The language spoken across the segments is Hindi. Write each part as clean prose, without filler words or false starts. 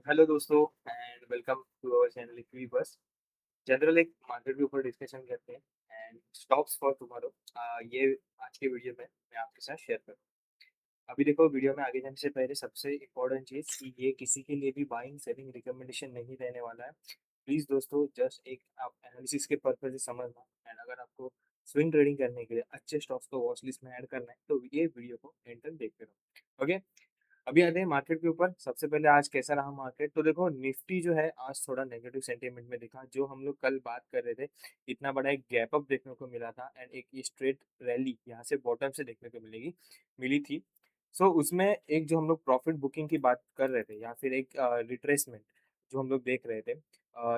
हेलो दोस्तों and welcome to our channel इक्वी बस। जनरल एक मार्केट के ऊपर डिस्कशन करते हैं एंड स्टॉक्स फॉर टुमारो। ये आज के वीडियो में मैं आपके साथ शेयर करूँ। अभी देखो, वीडियो में आगे जाने से पहले सबसे इम्पोर्टेंट चीज़ कि ये किसी के लिए भी बाइंग सेलिंग रिकमेंडेशन नहीं रहने वाला है। प्लीज़ दोस्तों, जस्ट एक आप एनालिसिस के पर्पज से समझना एंड अगर आपको स्विंग ट्रेडिंग करने के लिए अच्छे स्टॉक्स को वॉच लिस्ट में ऐड करना है तो ये वीडियो को एंड तक देखते रहो। ओके, अभी आते हैं मार्केट के ऊपर। सबसे पहले आज कैसा रहा मार्केट, तो देखो निफ्टी जो है आज थोड़ा नेगेटिव सेंटीमेंट में दिखा। जो हम लोग कल बात कर रहे थे, इतना बड़ा एक गैप अप देखने को मिला था एंड एक स्ट्रेट रैली यहाँ से बॉटम से देखने को मिली थी। सो उसमें एक जो हम लोग प्रॉफिट बुकिंग की बात कर रहे थे या फिर एक रिट्रेसमेंट जो हम लोग देख रहे थे,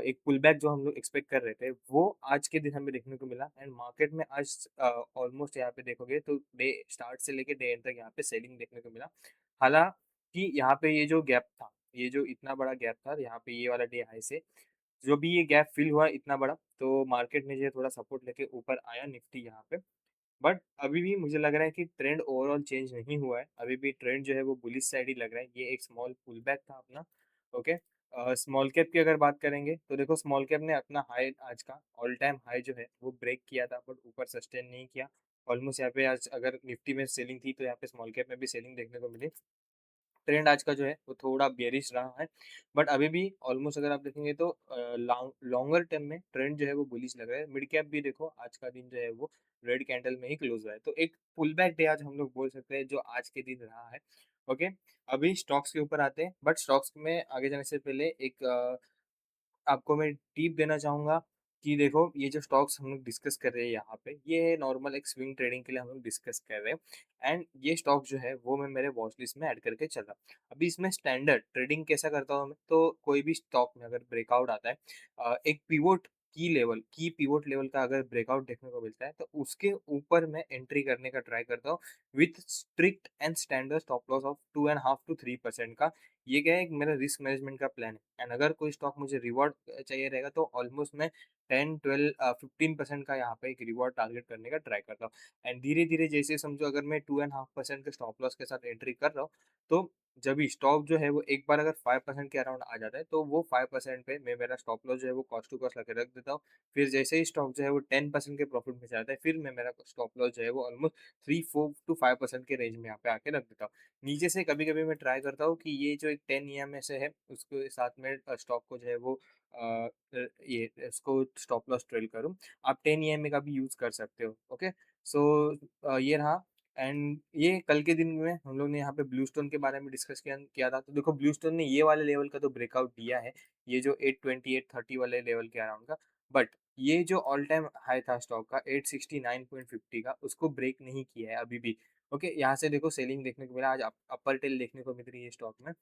एक पुल बैक जो हम लोग एक्सपेक्ट कर रहे थे, वो आज के दिन हमें देखने को मिला। एंड मार्केट में आज ऑलमोस्ट यहाँ पे देखोगे तो डे स्टार्ट से लेके डे एंड तक यहाँ पे सेलिंग देखने को मिला। हालांकि यहाँ पे ये जो गैप था, ये जो इतना बड़ा गैप था यहाँ पे, ये वाला डे हाई से जो भी ये गैप फिल हुआ इतना बड़ा, तो मार्केट ने जो है थोड़ा सपोर्ट लेके ऊपर आया निफ्टी यहाँ पे। बट अभी भी मुझे लग रहा है कि ट्रेंड ओवरऑल चेंज नहीं हुआ है। अभी भी ट्रेंड जो है वो बुलिश साइड ही लग रहा है। ये एक स्मॉल पुल बैक था अपना। ओके, स्मॉल कैप की अगर बात करेंगे तो देखो, स्मॉल कैप ने अपना हाई, आज का ऑल टाइम हाई जो है वो ब्रेक किया था बट ऊपर सस्टेन नहीं किया। ऑलमोस्ट यहाँ पे आज अगर निफ्टी में सेलिंग थी तो यहाँ पे स्मॉल कैप में भी सेलिंग देखने को मिली। ट्रेंड आज का जो है वो थोड़ा बेयरिश रहा है। बट अभी भी ऑलमोस्ट अगर आप देखेंगे तो लॉन्गर टर्म में ट्रेंड जो है वो बुलिश लग रहा है। मिड कैप भी देखो, आज का दिन जो है वो रेड कैंडल में ही क्लोज हुआ है, तो एक पुल बैक डे आज हम लोग बोल सकते हैं जो आज के दिन रहा है। ओके, अभी स्टॉक्स के ऊपर आते हैं, बट स्टॉक्स में आगे जाने से पहले एक आपको मैं टिप देना चाहूँगा कि देखो, ये जो स्टॉक्स हम लोग डिस्कस कर रहे हैं यहाँ पे, ये नॉर्मल एक स्विंग ट्रेडिंग के लिए हम लोग डिस्कस कर रहे हैं। एंड ये स्टॉक जो है वो मैं मेरे वॉच लिस्ट में ऐड करके चल रहा हूँ। अभी इसमें स्टैंडर्ड ट्रेडिंग कैसा करता हूँ मैं, तो कोई भी स्टॉक में अगर ब्रेकआउट आता है, एक पिवोट की पिवोट लेवल का अगर ब्रेकआउट देखने को मिलता है, तो उसके ऊपर मैं एंट्री करने का ट्राई करता हूँ with strict and standard stop loss of 2.5 to 3% का। ये क्या है, एक मेरा रिस्क मैनेजमेंट का प्लान है। एंड अगर कोई स्टॉक मुझे रिवॉर्ड चाहिए रहेगा तो ऑलमोस्ट मैं 10 12 15% का यहाँ पे एक रिवॉर्ड टारगेट करने का ट्राई करता हूँ। एंड धीरे धीरे जैसे समझो, अगर मैं 2.5% के स्टॉप लॉस के साथ एंट्री कर रहा हूँ, तो जब भी स्टॉक जो है वो एक बार अगर 5% के अराउंड आ जाता है, तो वो 5% पे मैं मेरा स्टॉप लॉस जो है वो कॉस्ट टू कॉस्ट लगा रख देता हूँ। फिर जैसे ही स्टॉक जो है वो 10% के प्रॉफिट में जाता है, फिर मैं मेरा स्टॉप लॉस जो है वो ऑलमोस्ट 3 4 to 5% के रेंज में यहाँ पे आके रख देता हूँ। नीचे से कभी कभी मैं ट्राई करता हूँ कि ये जो एक 10 EM ऐसे है, उसके साथ में स्टॉक को जो है वो ये इसको स्टॉप लॉस ट्रेल करूँ। आप 10 EM का भी यूज कर सकते हो। ओके, सो ये रहा। एंड ये कल के दिन में हम लोग ने यहाँ पे ब्लू स्टोन के बारे में डिस्कस किया किया था। तो देखो, ब्लू स्टोन ने ये वाले लेवल का तो ब्रेकआउट दिया है, ये जो 820 830 वाले लेवल के अराउंड का। बट ये जो ऑल टाइम हाई था स्टॉक का 869.50 का, उसको ब्रेक नहीं किया है अभी भी। ओके, यहाँ से देखो सेलिंग देखने को मिला, आज अपर टेल देखने को मिल रही है स्टॉक में।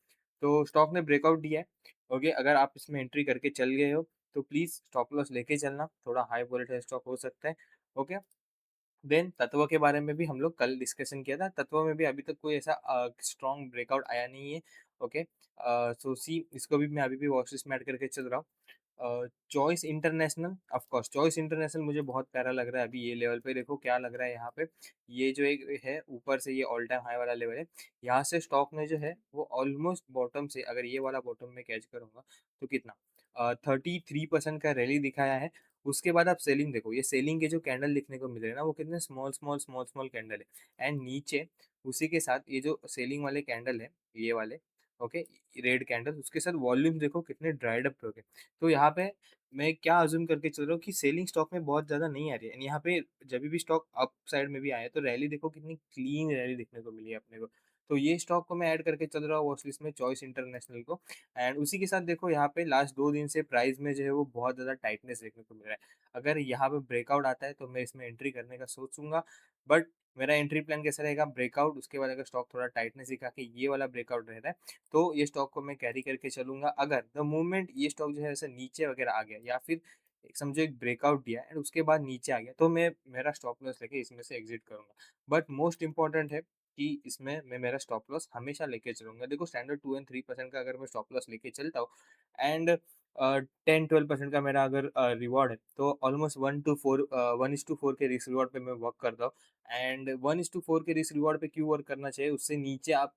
तो स्टॉक ने ब्रेकआउट दिया है। ओके, अगर आप इसमें एंट्री करके चल गए हो तो प्लीज स्टॉप लॉस लेके चलना, थोड़ा हाई वोलेटाइल स्टॉक हो सकता है। ओके, देन तत्व के बारे में भी हम लोग कल डिस्कशन किया था। तत्व में भी अभी तक कोई ऐसा स्ट्रॉन्ग ब्रेकआउट आया नहीं है। ओके, सो सी इसको भी मैं अभी भी वॉच लिस्ट में ऐड करके चल रहा हूँ। Choice international, of course choice international मुझे बहुत प्यारा लग रहा है। अभी ये लेवल पे देखो क्या लग रहा है यहाँ पे, ये जो एक है ऊपर से, ये ऑल टाइम हाई वाला लेवल है। यहाँ से स्टॉक ने जो है वो ऑलमोस्ट बॉटम से, अगर ये वाला बॉटम में कैच करूंगा तो कितना 33% का रैली दिखाया है। उसके बाद आप सेलिंग देखो, ये सेलिंग के जो कैंडल दिखने को मिल रहे हैं ना, वो कितने small small small small candle है। एंड नीचे उसी के साथ ये जो सेलिंग वाले कैंडल है, ये वाले, ओके, रेड कैंडल, उसके साथ वॉल्यूम देखो कितने ड्राइड अप हो गए। तो यहाँ पे मैं क्या अज्यूम करके चल रहा हूँ कि सेलिंग स्टॉक में बहुत ज्यादा नहीं आ रही है। And यहाँ पे जब भी स्टॉक अप साइड में भी आया तो रैली देखो कितनी क्लीन रैली देखने को मिली है अपने को। तो ये स्टॉक को मैं ऐड करके चल रहा हूँ वॉच लिस्ट में, चॉइस इंटरनेशनल को। एंड उसी के साथ देखो, यहाँ पे लास्ट 2 दिन से प्राइस में जो है वो बहुत ज्यादा टाइटनेस देखने को मिल रहा है। अगर यहाँ पे ब्रेकआउट आता है तो मैं इसमें एंट्री करने का सोचूंगा। बट मेरा एंट्री प्लान कैसा रहेगा, ब्रेकआउट, उसके बाद अगर स्टॉक थोड़ा टाइटनेस दिखा के ये वाला ब्रेकआउट रहता है, तो ये स्टॉक को मैं कैरी करके चलूंगा। अगर द मोमेंट ये स्टॉक जो है ऐसे नीचे वगैरह आ गया, या फिर एक समझो एक ब्रेकआउट दिया एंड उसके बाद नीचे आ गया, तो मैं मेरा स्टॉप लॉस लेके इसमें से एग्जिट करूंगा। बट मोस्ट इंपॉर्टेंट है कि इसमें मैं मेरा स्टॉप लॉस हमेशा लेके चलूंगा। देखो, स्टैंडर्ड 2 and 3% का अगर मैं स्टॉप लॉस लेके चलता हूँ एंड 10 12% का मेरा अगर रिवॉर्ड है, तो ऑलमोस्ट 1 to 4 1:4 के रिस्क रिवॉर्ड पे मैं वर्क करता हूँ। एंड 1:4 के रिस्क रिवॉर्ड पे क्यों वर्क करना चाहिए, उससे नीचे आप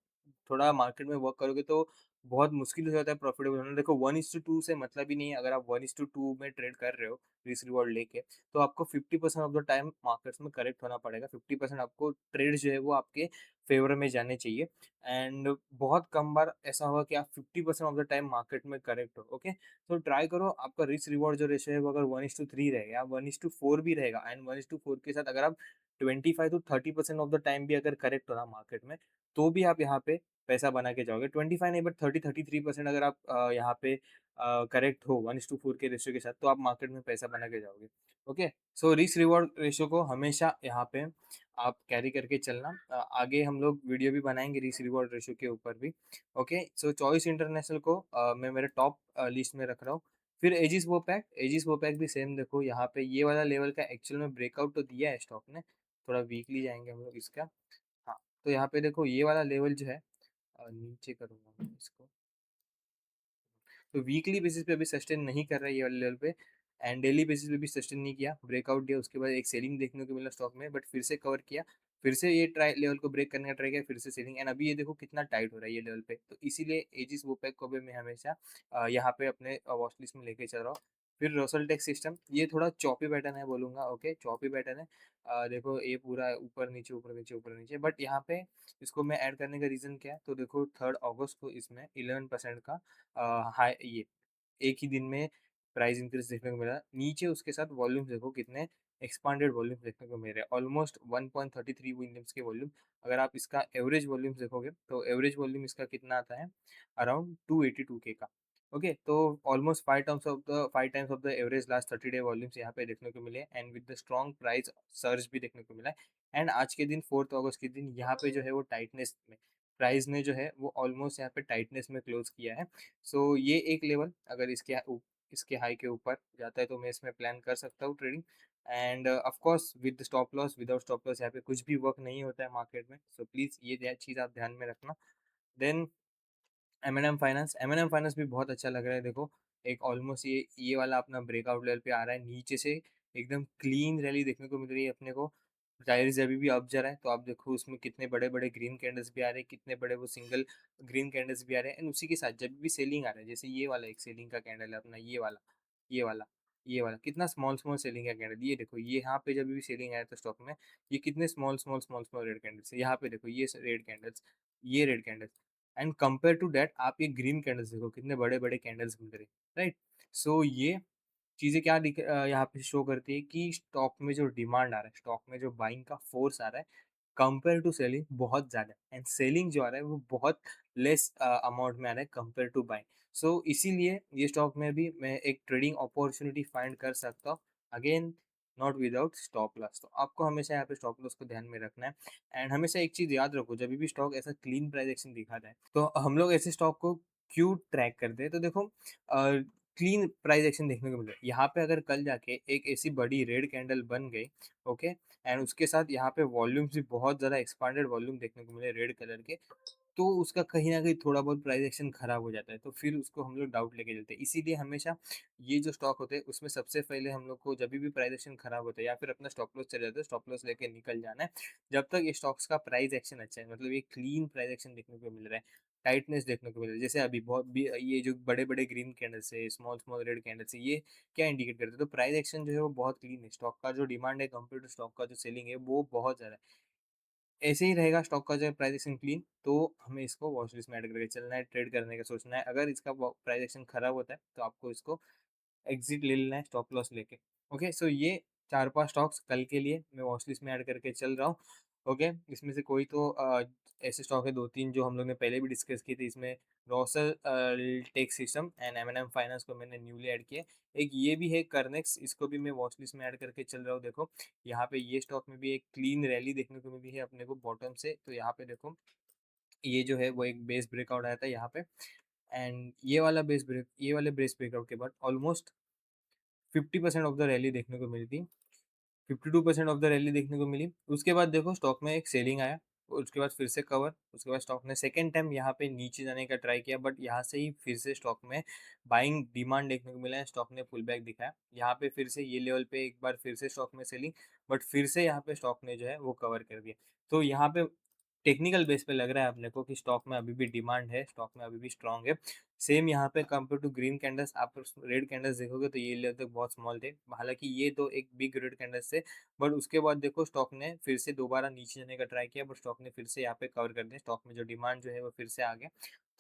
थोड़ा मार्केट में वर्क करोगे तो बहुत मुश्किल हो जाता है प्रॉफिटेबल होना। देखो 1:2 से मतलब ही नहीं है, अगर आप 1:2 में ट्रेड कर रहे हो रिस्क रिवॉर्ड लेके, तो आपको 50% ऑफ द टाइम मार्केट्स में करेक्ट होना पड़ेगा। 50% आपको ट्रेड जो है वो आपके फेवर में जाने चाहिए। एंड बहुत कम बार ऐसा होगा कि आप 50% ऑफ द टाइम मार्केट में करेक्ट हो। ओके, तो ट्राई करो आपका रिस्क रिवॉर्ड जो रेशियो है वो अगर 1:3 रहेगा या 1:4 भी रहेगा, एंड 1:4 के साथ अगर आप 25 to 30% ऑफ द टाइम भी अगर करेक्ट हो ना मार्केट में, तो भी आप यहाँ पे पैसा बना के जाओगे। 25 नहीं बट 30-33% अगर आप यहाँ पे करेक्ट हो 1:4 के रेशियो के साथ, तो आप मार्केट में पैसा बना के जाओगे। Okay, so risk reward ratio को हमेशा यहाँ पे आप कैरी करके चलना। आगे हम लोग वीडियो भी बनाएंगे रिस्क रिवॉर्ड रेशियो के ऊपर भी। ओके, सो चॉइस इंटरनेशनल को मैं मेरे टॉप लिस्ट में रख रहा हूँ। फिर एजिस वो पैक भी सेम। देखो यहाँ पे ये वाला लेवल का एक्चुअल में ब्रेकआउट तो दिया है स्टॉक ने। थोड़ा वीकली जाएंगे हम लोग इसका। हाँ, तो यहाँ पे देखो ये वाला लेवल जो है, नीचे करूंगा मैं इसको, तो वीकली बेसिस पे भी सस्टेन नहीं कर रहा है ये वाले लेवल पे, एंड डेली बेसिस पे भी सस्टेन नहीं किया। ब्रेकआउट दिया, उसके बाद एक सेलिंग देखने को मिला स्टॉक में, बट फिर से कवर किया, फिर से ये ट्राई लेवल को ब्रेक करने का ट्राई किया, फिर से सेलिंग, एंड अभी ये देखो कितना टाइट हो रहा है ये लेवल पे। तो इसीलिए एजिस वोपैक को भी मैं हमेशा यहाँ पे अपने वॉच लिस्ट में लेके चल रहा हूँ। फिर रोसल टेक सिस्टम, ये थोड़ा चॉपी पैटर्न है बोलूंगा। ओके, चॉपी पैटर्न है। देखो ये पूरा ऊपर नीचे ऊपर नीचे ऊपर नीचे, बट यहाँ पे इसको मैं ऐड करने का रीजन क्या है, तो देखो 3 अगस्त को इसमें 11% का हाई, ये एक ही दिन में प्राइस इंक्रीज देखने को मिला। नीचे उसके साथ वॉल्यूम देखो कितने एक्सपांडेड वॉल्यूम देखने को मिल रहे हैं, ऑलमोस्ट 1.33 विलियम्स के वॉल्यूम। अगर आप इसका एवरेज वॉल्यूम देखोगे तो एवरेज वॉल्यूम इसका कितना आता है, अराउंड 282 के का। ओके, तो almost 5 times of the average last 30 day volumes यहाँ पे देखने को मिले, and with the strong price surge भी देखने को मिला है। एंड आज के दिन 4 अगस्त के दिन यहाँ पे जो है वो टाइटनेस में प्राइस ने जो है वो ऑलमोस्ट यहाँ पे टाइटनेस में क्लोज किया है। सो ये एक लेवल अगर इसके हाई के ऊपर जाता है तो मैं इसमें प्लान कर सकता हूँ trading. End of course with stop loss, without stop loss यहाँ पे कुछ भी वर्क नहीं होता है मार्केट में। सो प्लीज ये चीज़ आप ध्यान में रखना। Then M and M finance भी बहुत अच्छा लग रहा है। देखो एक ऑलमोस्ट ये वाला अपना ब्रेकआउट लेवल पे आ रहा है, नीचे से एकदम क्लीन रैली देखने को मिल रही है अपने को। टायर्स अभी भी अप जा रहा है, तो आप देखो उसमें कितने बड़े बड़े ग्रीन कैंडल्स भी आ रहे हैं, कितने बड़े वो सिंगल ग्रीन कैंडल्स भी आ रहे हैं। एंड उसी के साथ जब भी सेलिंग आ रहा है, जैसे ये वाला एक सेलिंग का कैंडल है अपना, ये वाला ये वाला कितना स्मॉल स्मॉल सेलिंग का कैंडल, ये देखो ये यहाँ पे जब भी सेलिंग आया था स्टॉक में, ये कितने small small small small red candles है। यहाँ पे देखो ये red candles, and compare to that आप ये ग्रीन कैंडल्स देखो कितने बड़े बड़े कैंडल्स मिल रहे हैं, राइट। सो ये चीज़ें क्या यहाँ पे शो करती है कि स्टॉक में जो डिमांड आ रहा है, स्टॉक में जो बाइंग का फोर्स आ रहा है, कंपेयर टू सेलिंग बहुत ज़्यादा है, एंड सेलिंग जो आ रहा है वो बहुत लेस अमाउंट में आ रहा है कंपेयर टू बाइंग। सो इसीलिए ये स्टॉक में भी मैं एक ट्रेडिंग अपॉर्चुनिटी फाइंड कर सकता हूँ, again not without stop loss. तो आपको हमेशा यहाँ पे स्टॉप लॉस को ध्यान में रखना है। एंड हमेशा एक चीज़ याद रखो, जब भी स्टॉक ऐसा क्लीन प्राइस एक्शन दिखाता है, तो हम लोग ऐसे स्टॉक को क्यों ट्रैक करते हैं। तो देखो क्लीन प्राइस एक्शन देखने को मिल रहा है यहाँ पे। अगर कल जाके एक ऐसी बड़ी रेड कैंडल बन गई, ओके, एंड उसके साथ यहाँ पे वॉल्यूम्स भी बहुत ज़्यादा एक्सपांडेड वॉल्यूम देखने को मिले रेड कलर के, तो उसका कहीं ना कहीं थोड़ा बहुत प्राइस एक्शन खराब हो जाता है, तो फिर उसको हम लोग डाउट लेके चलते हैं। इसीलिए हमेशा ये जो स्टॉक होते हैं उसमें सबसे पहले हम लोग को जब भी प्राइस एक्शन खराब होता है या फिर अपना स्टॉप लॉस चले जाता है, स्टॉप लॉस लेके निकल जाना है। जब तक ये स्टॉक्स का प्राइस एक्शन अच्छा है, मतलब ये क्लीन प्राइस एक्शन देखने को मिल रहा है, टाइटनेस देखने को मिल रहा है, जैसे अभी बहुत भी ये जो बड़े बड़े ग्रीन कैंडल्स है, स्मॉल स्मॉल रेड कैंडल्स है, ये क्या इंडिकेट करते हैं, तो प्राइस एक्शन जो है वो बहुत क्लीन है। स्टॉक का जो डिमांड है कंपेयर टू स्टॉक का जो सेलिंग है वो बहुत ज़्यादा है। ऐसे ही रहेगा स्टॉक का जो प्राइस एक्शन क्लीन, तो हमें इसको वॉच लिस्ट में ऐड करके चलना है, ट्रेड करने का सोचना है। अगर इसका प्राइस एक्शन खराब होता है तो आपको इसको एग्जिट ले लेना है स्टॉप लॉस लेके। ओके, सो ये 4-5 स्टॉक्स कल के लिए मैं वॉच लिस्ट में ऐड करके चल रहा हूँ। ओके, इसमें से कोई तो ऐसे स्टॉक है 2-3 जो हम लोग ने पहले भी डिस्कस किए थे। इसमें Rossell tech system and M finance को मैंने न्यूली ऐड किया। एक ये भी है करनेक्स, इसको भी मैं वॉच लिस्ट में ऐड करके चल रहा हूँ। देखो यहाँ पे ये स्टॉक में भी एक क्लीन रैली देखने को मिली है अपने को बॉटम से, तो यहाँ पे देखो ये जो है वो एक बेस ब्रेकआउट आया था यहाँ पे, एंड ये वाले बेस ब्रेकआउट के बाद ऑलमोस्ट 50% ऑफ द रैली देखने को मिली थी, 52% ऑफ द रैली देखने को मिली। उसके बाद देखो स्टॉक में एक सेलिंग आया, और उसके बाद फिर से कवर, उसके बाद स्टॉक ने सेकेंड टाइम यहाँ पे नीचे जाने का ट्राई किया, बट यहाँ से ही फिर से स्टॉक में बाइंग डिमांड देखने को मिला है, स्टॉक ने पुल बैक दिखाया। यहाँ पे फिर से ये लेवल पे एक बार फिर से स्टॉक में सेलिंग, बट फिर से यहाँ पे स्टॉक ने जो है वो कवर कर दिया। तो यहाँ पे टेक्निकल बेस पे लग रहा है अपने को कि स्टॉक में अभी भी डिमांड है, स्टॉक में अभी भी स्ट्रांग है। सेम यहाँ पे कंपेयर टू ग्रीन कैंडल्स, आप रेड कैंडल्स देखोगे तो ये लेवल तक बहुत स्मॉल थे। हालाँकि ये तो एक बिग रेड कैंडल्स थे, बट उसके बाद देखो स्टॉक ने फिर से दोबारा नीचे जाने का ट्राई किया, बट स्टॉक ने फिर से यहाँ पे कवर कर दिया। स्टॉक में जो डिमांड जो है वो फिर से आ गया।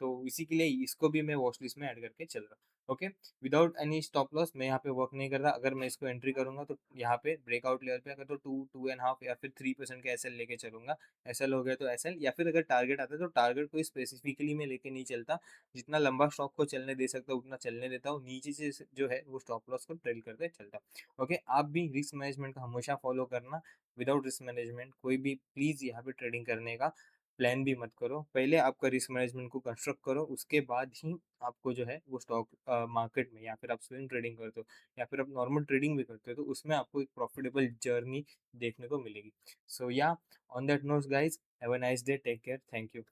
तो इसी के लिए इसको भी मैं वॉच लिस्ट में ऐड करके चल रहा हूँ। Okay, without any stop loss मैं यहाँ पे वर्क नहीं कर रहा। अगर मैं इसको एंट्री करूँगा तो यहाँ पे ब्रेकआउट लेवल पे अगर तो 2-2.5 या फिर 3% के एसएल लेके चलूँगा। एसएल हो गया तो एसएल, या फिर अगर टारगेट आता है तो टारगेट कोई स्पेसिफिकली मैं लेके नहीं चलता। जितना लंबा स्टॉक को चलने दे सकता हूँ उतना चलने देता हूँ, नीचे से जो है वो स्टॉप लॉस को ट्रेल करते चलता हूँ। ओके, आप भी रिस्क मैनेजमेंट का हमेशा फॉलो करना। विदाउट रिस्क मैनेजमेंट कोई भी प्लीज यहाँ पे ट्रेडिंग करने का प्लान भी मत करो। पहले आपका रिस्क मैनेजमेंट को कंस्ट्रक्ट करो, उसके बाद ही आपको जो है वो स्टॉक मार्केट में, या फिर आप स्विंग ट्रेडिंग करते हो या फिर आप नॉर्मल ट्रेडिंग भी करते हो, तो उसमें आपको एक प्रॉफिटेबल जर्नी देखने को मिलेगी। सो या, on that note, guys, have a nice day. Take care. Thank you.